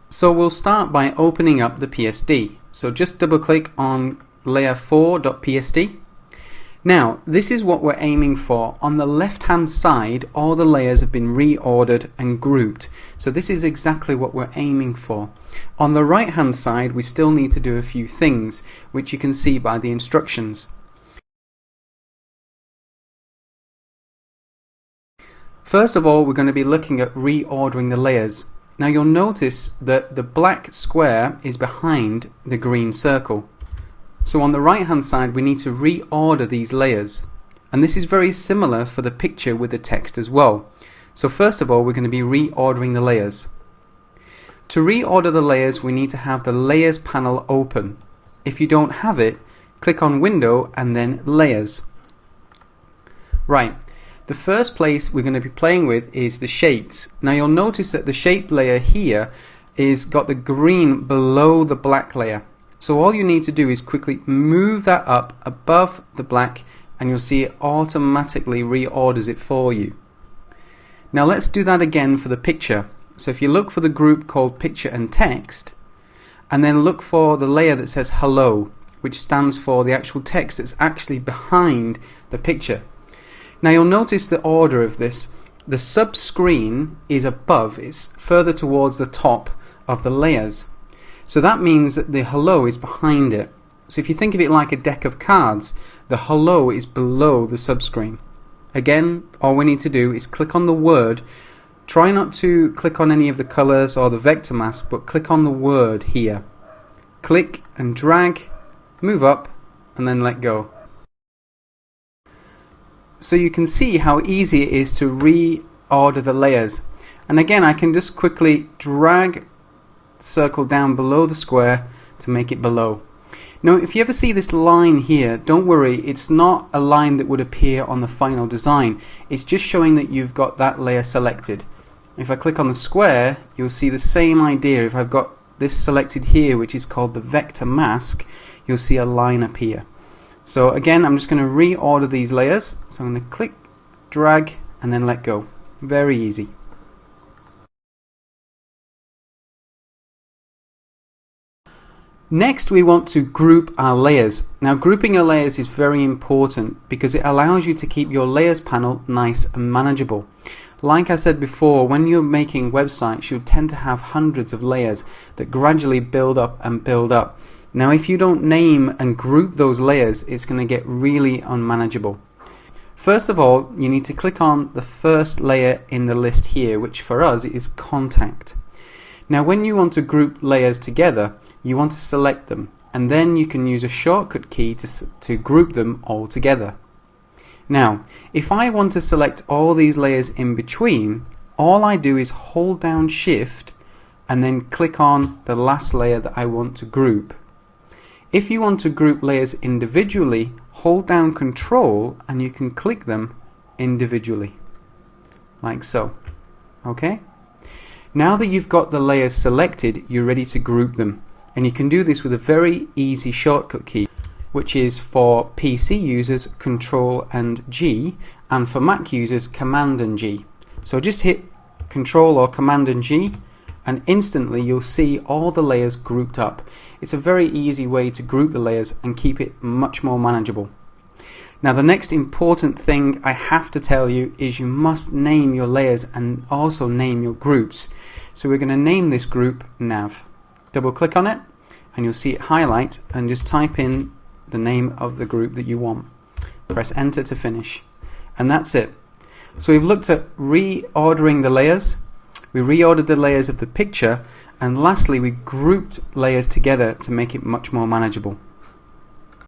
So we'll start by opening up the PSD. So just double click on layer 4.psd. Now this is what we're aiming for. On the left hand side all the layers have been reordered and grouped. So this is exactly what we're aiming for. On the right hand side we still need to do a few things which you can see by the instructions. First of all, we're going to be looking at reordering the layers. Now you'll notice that the black square is behind the green circle. So on the right hand side we need to reorder these layers. And this is very similar for the picture with the text as well. So first of all we're going to be reordering the layers. To reorder the layers we need to have the layers panel open. If you don't have it, click on Window and then Layers. Right. The first place we're going to be playing with is the shapes. Now you'll notice that the shape layer here is got the green below the black layer. So all you need to do is quickly move that up above the black and you'll see it automatically reorders it for you. Now let's do that again for the picture. So if you look for the group called Picture and Text and then look for the layer that says Hello, which stands for the actual text that's actually behind the picture. Now you'll notice the order of this. The sub-screen is above, it's further towards the top of the layers. So that means that the hello is behind it. So if you think of it like a deck of cards, the hello is below the sub-screen. Again, all we need to do is click on the word. Try not to click on any of the colors or the vector mask, but click on the word here. Click and drag, move up, and then let go. So you can see how easy it is to reorder the layers. And again, I can just quickly drag the circle down below the square to make it below. Now if you ever see this line here, don't worry, it's not a line that would appear on the final design. It's just showing that you've got that layer selected. If I click on the square, you'll see the same idea. If I've got this selected here, which is called the vector mask, you'll see a line appear. So again, I'm just going to reorder these layers. So I'm going to click, drag, and then let go. Very easy. Next, we want to group our layers. Now, grouping your layers is very important because it allows you to keep your layers panel nice and manageable. Like I said before, when you're making websites, you'll tend to have hundreds of layers that gradually build up and build up. Now if you don't name and group those layers, it's going to get really unmanageable. First of all, you need to click on the first layer in the list here, which for us is Contact. Now when you want to group layers together, you want to select them and then you can use a shortcut key to group them all together. Now if I want to select all these layers in between, all I do is hold down Shift and then click on the last layer that I want to group. If you want to group layers individually, hold down Control and you can click them individually, like so. Okay? Now that you've got the layers selected, you're ready to group them. And you can do this with a very easy shortcut key, which is for PC users Control and G, and for Mac users Command and G. So just hit Control or Command and G, and instantly you'll see all the layers grouped up. It's a very easy way to group the layers and keep it much more manageable. Now the next important thing I have to tell you is you must name your layers and also name your groups. So we're going to name this group Nav. Double click on it and you'll see it highlight, and just type in the name of the group that you want. Press enter to finish, and that's it. So we've looked at reordering the layers. We reordered the layers of the picture, and lastly we grouped layers together to make it much more manageable.